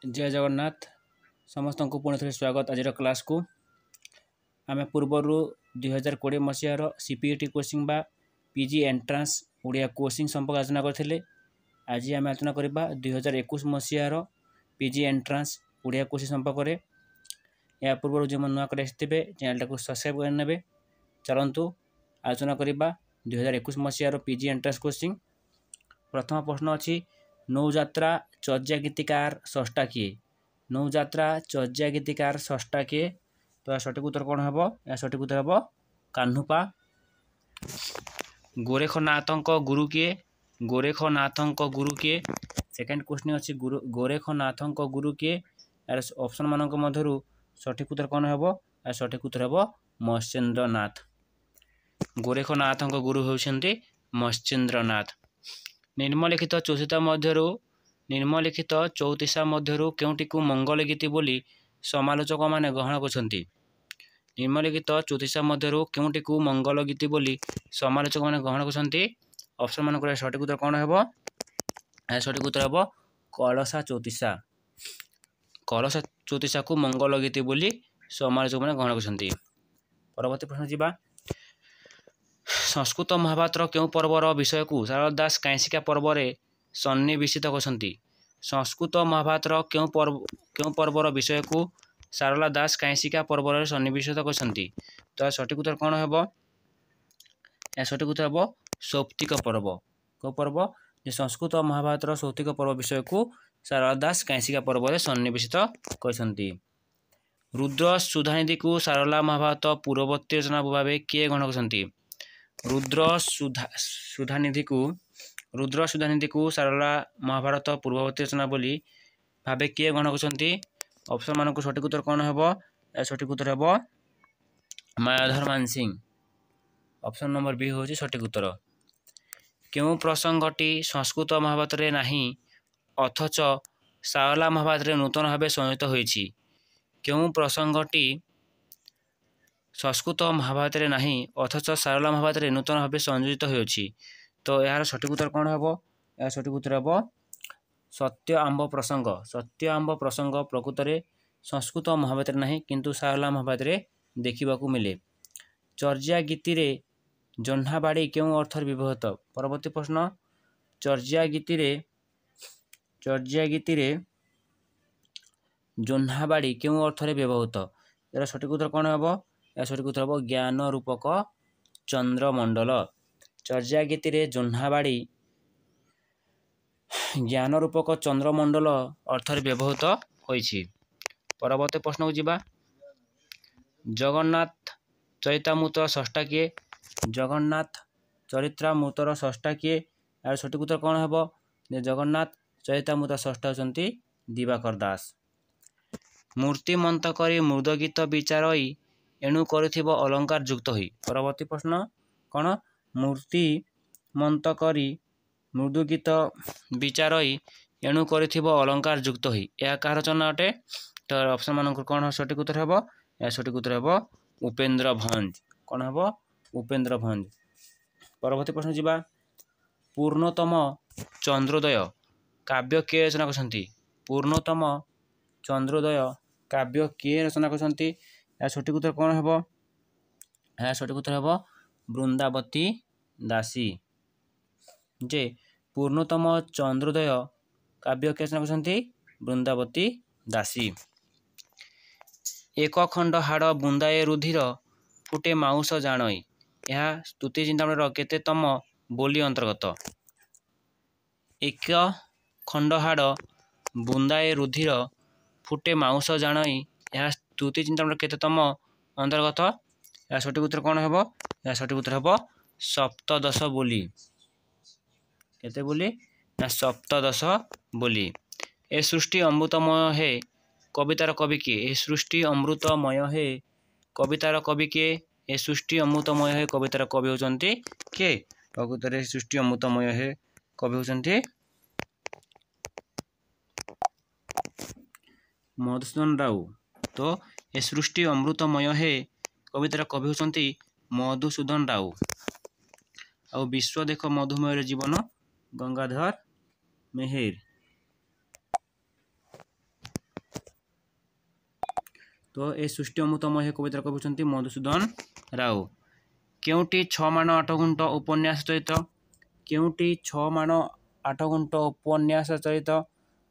जय जगन्नाथ समस्त को पुणी थे स्वागत आज क्लास को आम पूर्वर 2020 मसीहार सीपीईटी कोचिंग बा पीजी एंट्रांस ओडिया कोचिंग संपर्क आलोचना करते। आज आम आलोचना करवा 2021 मसीहार पीजी एंट्रांस ओडिया कोचिंग संपर्क या पूर्व जो नुआ कर चैनल को सब्सक्राइब करने। चलतु आलोचना करवा 2021 मसीहार पीजी एंट्रांस कोचिंग। प्रथम प्रश्न अच्छी नौजात्रा चर्या गीतिकार षष्टा किए? नौजात्रा चर्या गीतिकार षष्टा किए? तो यह सठिक उत्तर कौन हम? यह सठिक उत्तर हम कान्हुपा। गोरेखनाथ गुरु किए? गोरेखनाथ गुरु किए? सेकेंड क्वेश्चन अच्छी गोरेखनाथ गुरु किए? यार ऑप्शन मान मध्य सठिक उत्तर कौन हम? यह सठिक उत्तर हम मत्स्येन्द्रनाथ। गोरेखनाथ गुरु होउछन्ति मत्स्येन्द्रनाथ। निम्नलिखित चौतीसा मध्यरु केउटी को मंगल गीति बोली समालोचक माने ग्रहण करछन्ति? निम्नलिखित चौतीसा मध्यरु केउटी को मंगल गीति बोली समालोचक माने ग्रहण करछन्ति? ऑप्शन मान को सठिक उत्तर कौन हेबो? ए सठिक उत्तर हेबो कलसा चौतीसा। कलसा चौतीसा को मंगल गीति बोली समालोचक माने ग्रहण करछन्ति। परवर्ती प्रश्न जिबा। संस्कृत महाभारत क्यों पर्वर विषय को सारला दास कांसिका पर्व रे सन्निवेशित करछन्ति? संस्कृत महाभारत क्यों पर्वर विषय को सारला दास कांसिका पर्व रे सन्निवेशित करछन्ति? तो सठिक उत्तर कौन हेबो? ए सठिक उत्तर हेबो सौप्तिक पर्व। को पर्व? जे संस्कृत महाभारत सौप्तिक पर्व विषय को सारला दास कांसिका पर्व रे सन्निवेशित करछन्ति। रुद्र सुधानिधि को सारला महाभारत पूर्ववर्ती रचना भावे किए ग्रहण करछन्ति? रुद्र सुधानिधि को सारला महाभारत पूर्ववर्ती रचना बोली भावे किए ग्रहण करछन्ति? ऑप्शन मान को सठिक उत्तर कौन हेबो? सठिक उत्तर हेबो Mayadhar Mansingh. Option number B होची सठिक उत्तर। क्यों प्रसंगटी संस्कृत महाभारत रे नाही अथच सारला महाभारत रे नूतन भावे संयोजित होईछि? क्यों प्रसंगटी संस्कृत महाभारत रे नाही अथच सारला महाभारत रे नूतन भावे संयोजित होईछि? तो यार सठिक उत्तर कौन हेबो? या सठिक उत्तर हेबो सत्य आंब प्रसंग। सत्य आंब प्रसंग प्रकृत रे संस्कृत महाभारत रे नाही किंतु सारला महाभारत रे देखिबा को मिले। चर्या गीति रे जह्नाबाड़ी क्यों अर्थ व्यवहृत? परवर्ती प्रश्न चर्या गीति रे जह्नाबाड़ी क्यों अर्थ रे व्यवहृत? यार सठिक उत्तर कौन हेबो? या सठिक उत्तर हेबो ज्ञान रूपक चंद्रमंडल। चर्या गीति रे जह्नाबाड़ी ज्ञान रूपक चंद्रमंडल अर्थ रे व्यवहृत होईछि। परवर्ती प्रश्न को जिबा। जगन्नाथ चरितामृतर षष्टा किए? जगन्नाथ चरित्रामृतर षष्टा किए? यार सठिक उत्तर कौन हेबो? जे जगन्नाथ चरितामृतर षष्टा होचन्ति दिवाकर दास। मूर्ति मंत करी मृद गीत विचारई एणु करिथिब अलंकार युक्त होई। परवर्ती प्रश्न कौन? मूर्ति मंत करी मृदु गीत विचारई एणु करिथिब अलंकार युक्त होई या कार रचना अटे? तो ऑप्शन मान कौन सठिक उत्तर हेबो? या सठिक उत्तर हेबो उपेंद्र भंज। कौन हेबो? उपेंद्र भंज। परवर्ती प्रश्न जिबा। पूर्णतम चंद्रोदय काव्य किए रचना करछन्ति? पूर्णतम चंद्रोदय काव्य किए रचना करछन्ति? या सठिक उत्तर कौन हेबो? या सठिक उत्तर हेबो वृंदावती दासी। जे पूर्णतम चंद्रोदय काव्य किए रचना करछन्ति? वृंदावती दासी। एक खंड हाड़ बुंदाए रुधिर फुटे माउस जाणई यह स्तुति चिंतामणि केतेतम बोली अंतर्गत? एक खंड हाड़ बुंदाए रुधिर फुटे माउस जाणई यह स्तुति चिंतामणि केतेतम अंतर्गत? या सठिक उत्तर कौन हेबो? या सठिक उत्तर हेबो सप्तदश बोली। केते बोली? ना सप्तदश बोली। ए सृष्टि अमृतमय है कवितार कवि किए? ए सृष्टि अमृतमय है कवितार कवि किए? ए सृष्टि अमृतमय है कवितार कवि होचन्ति किए? प्रकृत रे सृष्टि अमृतमय है कवि होचन्ति मधुसूदन राव। तो ए सृष्टि अमृतमय है कवितार कवि होचन्ति मधुसूदन राव। और विश्व देख मधुमय जीवन गंगाधर मेहेर। तो ये सृष्टि अमृतमय कवितार कवि होती मधुसूदन राव। केउटी 6 माण 8 गुंठ उपन्यास चरित, केउटी 6 माण 8 गुंठ उपन्यास चरित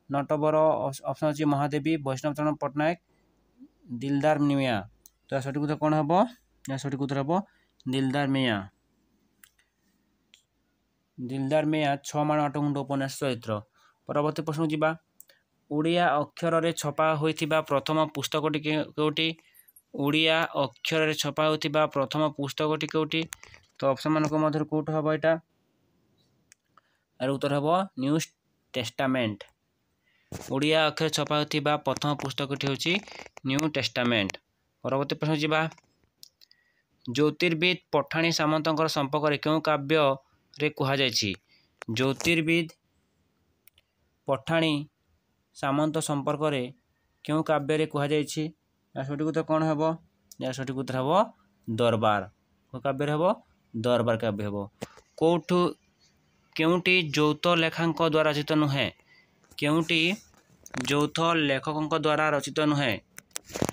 नटवर ऑप्शन अच्छी महादेवी, वैष्णव चरण पट्टनायक, दिलदार मियाँ। तो सठिक उत्तर कौन हम? सठिक उत्तर हम दिलदार मियाँ। दिलदार मियाँ 6 माण 8 गुंठ उपन्यास चरित्र। परवर्ती प्रश्न जावा। ओडिया अक्षर रे छपा होइथिबा प्रथम पुस्तकटी केउटी? ओडिया अक्षर रे छपा होइथिबा प्रथम पुस्तकटी केउटी? तो ऑप्शन मानक मध्य कोट हम एटा? यार उत्तर हम न्यू टेस्टामेंट। ओडिया अक्षर छपा होइथिबा प्रथम पुस्तकटी होची न्यू टेस्टामेंट। परवर्ती प्रश्न जावा। ज्योतिर्विद पठाणी सामंतर संपर्क रे क्यों काव्य रे कुहा जायछि? ज्योतिर्विद पठाणी सामंत संपर्क रे क्यों काव्य रे कुहा जायछि? या सठिक उत्तर कौन हम? या सठिक उत्तर हम दरबार। को काव्य हम? दरबार काव्य हम। कोठु केउटी यौथ लेखांक द्वारा रचित नुहे? केउटी यौथ लेखकों द्वारा रचित नुहे?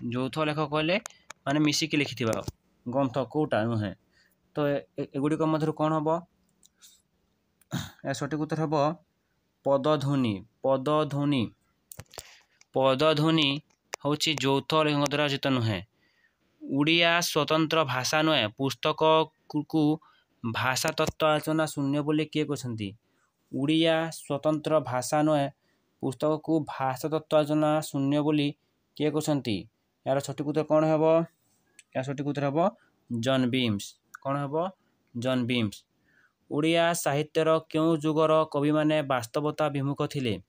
यौथ लेखक कहले माने मिसिकी लिखिथिबा ग्रंथ कोटा नुहे। तो एगुड़िक मध्य कौन हम? या सठिक उत्तर हम पदध्वनि। पदध्वनि पदध्वनि होची यौथ लेखक द्वारा रचित नुहे। ओडिया स्वतंत्र भाषा नुहे पुस्तक को भाषा तत्व आलोचना शून्य बोली किए कहते? ओडिया स्वतंत्र भाषा नुहे पुस्तक को भाषा तत्व आलोचना शून्य बोली किए कहते? यार सठिक उत्तर कौन हम? या सठिक उत्तर हम जॉन बीम्स। कौन हम? John beams. ओडिया साहित्यर क्यों जुगर कवि माने वास्तवता विमुख थिले?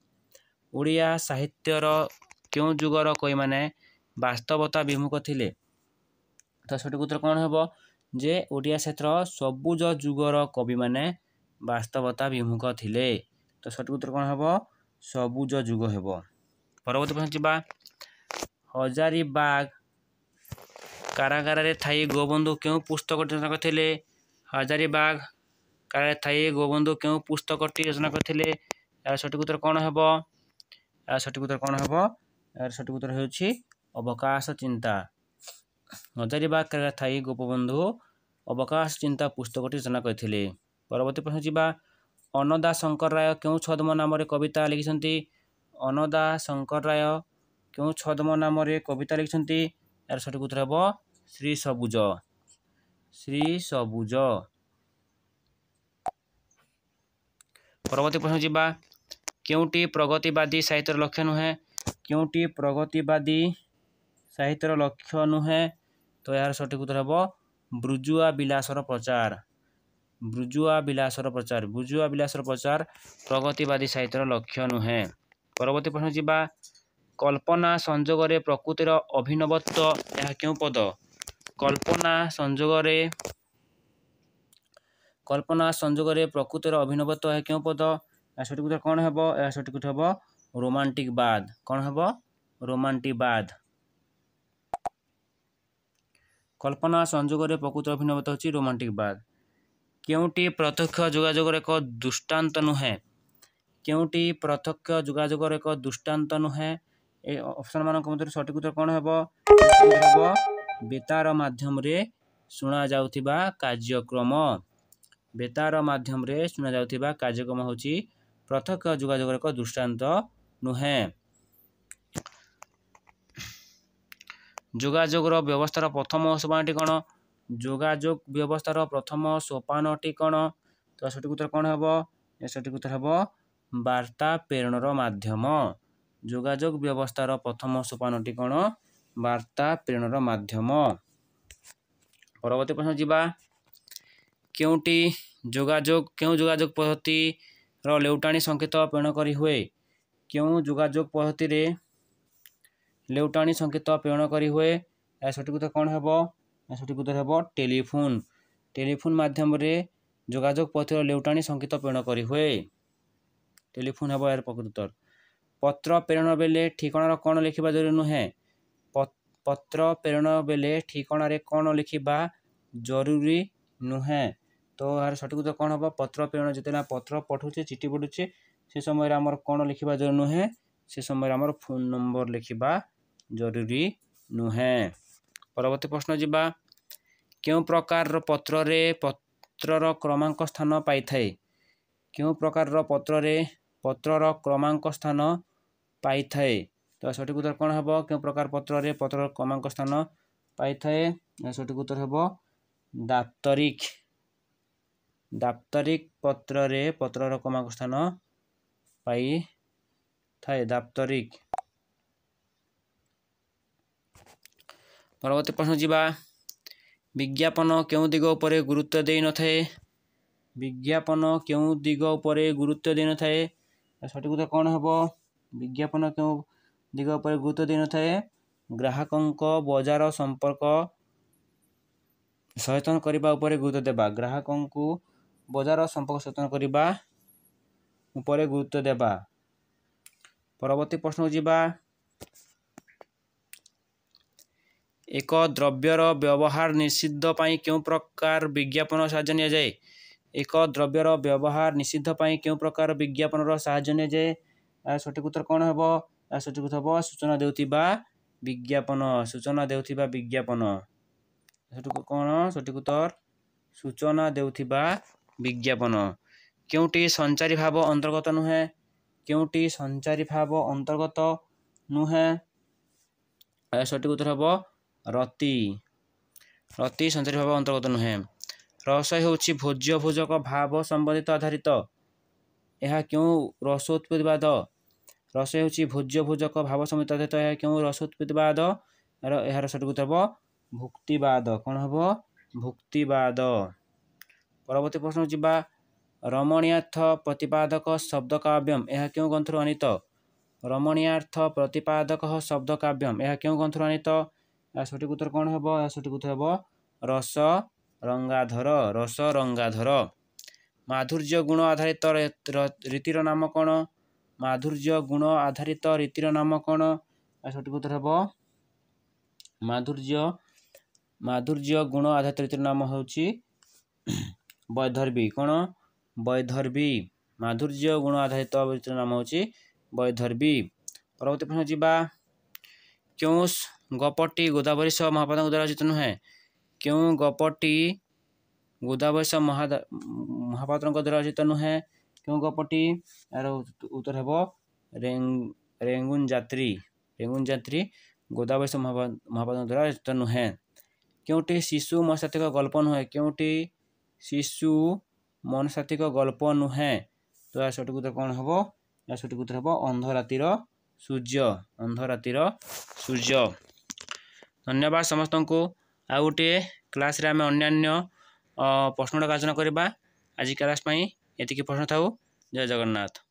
ओडिया साहित्यर क्यों जुगर कवि माने वास्तवता विमुख थिले? तो सठिक उत्तर कौन हम? जे ओडिया साहित्यर सबुज जुगर कवि माने वास्तवता विमुख थिले। तो सठिक उत्तर कौन हम? सबुज जुग हेब। परवर्ती प्रश्न जावा। हजारीबाग कारागार रे थाई गोबंधु क्यों पुस्तक रचना करथिले? हजारीबाग कारागार थाई गोबंधु क्यों पुस्तक रचना करथिले? यार सठिक उत्तर कौन हम? यार सठिक उत्तर कौन हम? यार सठिक उत्तर होछि अवकाश चिंता। हजारीबाग कारागार थाई गोपबंधु अवकाश चिंता पुस्तकटी रचना करथिले। परवर्ती प्रश्न जावा। अन्नदा शंकर राय क्यों छद्म नाम रे कविता लिखिसंती? अन्नदा शंकर राय क्यों छद्म नाम रे कविता लिखिसंती? यार सठिक उत्तर हम श्री सबुज। श्री सबुज। परवर्ती प्रश्न जावा। क्योंटी प्रगतिवादी साहित्यर लक्ष्य नुहे? क्योंटी प्रगतिवादी साहित्यर लक्ष्य नुहे? तो यार सठिक उत्तर हम बुर्जुआ विलासर प्रचार। बुर्जुआ विलासर प्रचार। बुर्जुआ विलासर प्रचार प्रगतिवादी साहित्यर लक्ष्य नुहे। परवर्ती प्रश्न जावा। कल्पना संजोग रे प्रकृतिर अभिनवत्व यह क्यों पद? कल्पना संजोग रे प्रकृतिर अभिनवत्व यह क्यों पद? या सठिक उत्तर कौन हम? या सठिक उत्तर हम रोमांटिकवाद। कौन हम? रोमांटिकवाद। कल्पना संजोग रे प्रकृतिर अभिनवत्व होची रोमांटिकवाद। केउटी प्रत्यक्ष जोगाजोगर एक दृष्टांत नुहे? केउटी प्रत्यक्ष जोगाजोगर एक दृष्टांत नुहे? ए ऑप्शन मानक मध्य सठिक उत्तर कौन हम? बेतार माध्यम रे सुना जाउथिबा कार्यक्रम। बेतार माध्यम रे सुना जाउथिबा कार्यक्रम होची प्रत्यक्ष जोगाजोगर एक दृष्टांत नुहे। जोगाजोगर व्यवस्थार प्रथम सोपानटी कौन? जोगाजोग व्यवस्थार प्रथम सोपानटी कौन? तो सठिक उत्तर कौन हम? सठिक उत्तर हम वार्ता प्रेरणर माध्यम। जोगाजोग व्यवस्थार प्रथम सोपानटी कौन? वार्ता प्रेरणर माध्यम। परवर्ती प्रश्न जावा। क्यों जोगाजोग पद्धति रो लेउटाणी संकेत प्रेरण करी हुए? क्यों जोगाजोग पद्धति रे लेउटाणी संकेत प्रेरण करी हुए? या सठिक उत्तर कौन हम? या सठिक उत्तर हम टेलीफोन। टेलीफोन माध्यम रे जोगाजोग पद्धति लेउटाणी संकेत प्रेरण करी हुए। टेलीफोन हम यार प्रकृत उत्तर। पत्र प्रेरण बेले ठिकाणार कौन लिखिबा जरूरी नुहे? पत्र प्रेरण बेले ठिकाणार कौन लिखिबा जरूरी नुहे? तो यार सठिक उत्तर कौन हम? पत्र प्रेरण जिते पत्र पठुचे चिठी पठुचे से समय आमर कौन लिखिबा जरूरी नुहे? से समय आमर फोन नंबर लिखिबा जरूरी नुहे। परवर्ती प्रश्न जिबा क्यों प्रकार पत्र पत्रर क्रमांक स्थान पाई थाए। क्यों प्रकार पत्रर क्रमांक स्थान पाई थाए। तो सठिक उत्तर कौन हम क्यों प्रकार पत्र क्रमांक स्थान पाई थाए। सठिक उत्तर हम दाप्तरिक। दाप्तरिक पत्रर क्रमांक स्थान पाई थाए दाप्तरिक। परवर्ती प्रश्न जिबा विज्ञापन क्यों दिग उपरे गुरुत्व दे न थाए। विज्ञापन क्यों दिग उपरे गुरुत्व दे न थाए। सठिक उत्तर कौन हम विज्ञापन क्यों दिग उपरे गुरुत्व दे न थाए। ग्राहकंक बजार संपर्क सचेतन करने उपरे गुरुत्व देबा। ग्राहकंकु बजार संपर्क सचेतन करने उपरे गुरुत्व देबा। परवर्ती प्रश्न जिबा एक द्रव्यर व्यवहार निषिद्ध पाई क्यों प्रकार विज्ञापन साहाय्य निया जाए। एक द्रव्यर व्यवहार निषिद्ध पाई क्यों प्रकार विज्ञापन साहाय्य निया जाए। सठिक उत्तर कौन हम। सठिक उत्तर हम सूचना देउथिबा विज्ञापन। सूचना देउथिबा विज्ञापन। सठिक कौन सठिक उत्तर सूचना देउथिबा विज्ञापन। क्योंटी संचारी भाव अंतर्गत नुहे। क्योंटी संचारी भाव अंतर्गत नुहे। सठिक उत्तर हम रति। रति संचारी भाव अंतर्गत नुहे। रस होउछि भोज्य भोजक भाव संबंधित आधारित। यह क्यों रस उत्पत्तिवाद। रस होउछि भोज्य भोजक भाव संबंधित आधारित। यह क्यों रस उत्पत्तिवाद। यार सठिक उत्तर हम भुक्तिवाद। कौन हम भुक्तिवाद। परवर्ती प्रश्न जिबा रमणीयार्थ प्रतिपादक शब्द काव्यम यह क्यों ग्रंथरु अनीत। रमणीयार्थ प्रतिपादक शब्द काव्यम यह क्यों ग्रंथरु अनीत। सठिक उत्तर कौन हम। सठिक उत्तर हम रस रंगाधर। रस रंगाधर। माधुर्य गुण आधारित रीतिर नाम कौन। माधुर्य गुण आधारित रीतिर नाम कौन। सठिक उत्तर हम माधुर्य गुण आधारित रीतिर नाम होउछि वैदर्भी। कौन वैदर्भी। माधुर्य गुण आधारित रीतिर नाम होउछि वैदर्भी। परवर्ती प्रश्न जिबा क्यों गपटी गोदावरीश महापात्र द्वारा रचित नुहे। क्यों गपटी गोदावरीश महापात्र द्वारा रचित नुहे। क्यों गपटी। यार उत्तर हम रेंगुन जात्री। रेंगुन जात्री गोदावरीश महापात्र द्वारा रचित नुहे। क्योंटी शिशु मनसात्विक गल्प नुहे। क्योंटी शिशु मनसात्विक गल्प नुहे। तो यार सठिक उत्तर कौन हम। यार सठिक उत्तर हम अंधरातिर सूर्य। अंधरातिर सूर्य। धन्यवाद समस्त को। आ गोटे क्लास रे आमे अन्यान्य प्रश्न काचना करबा। आज क्लास पई एतिकी प्रश्न थाउ। जय जगन्नाथ।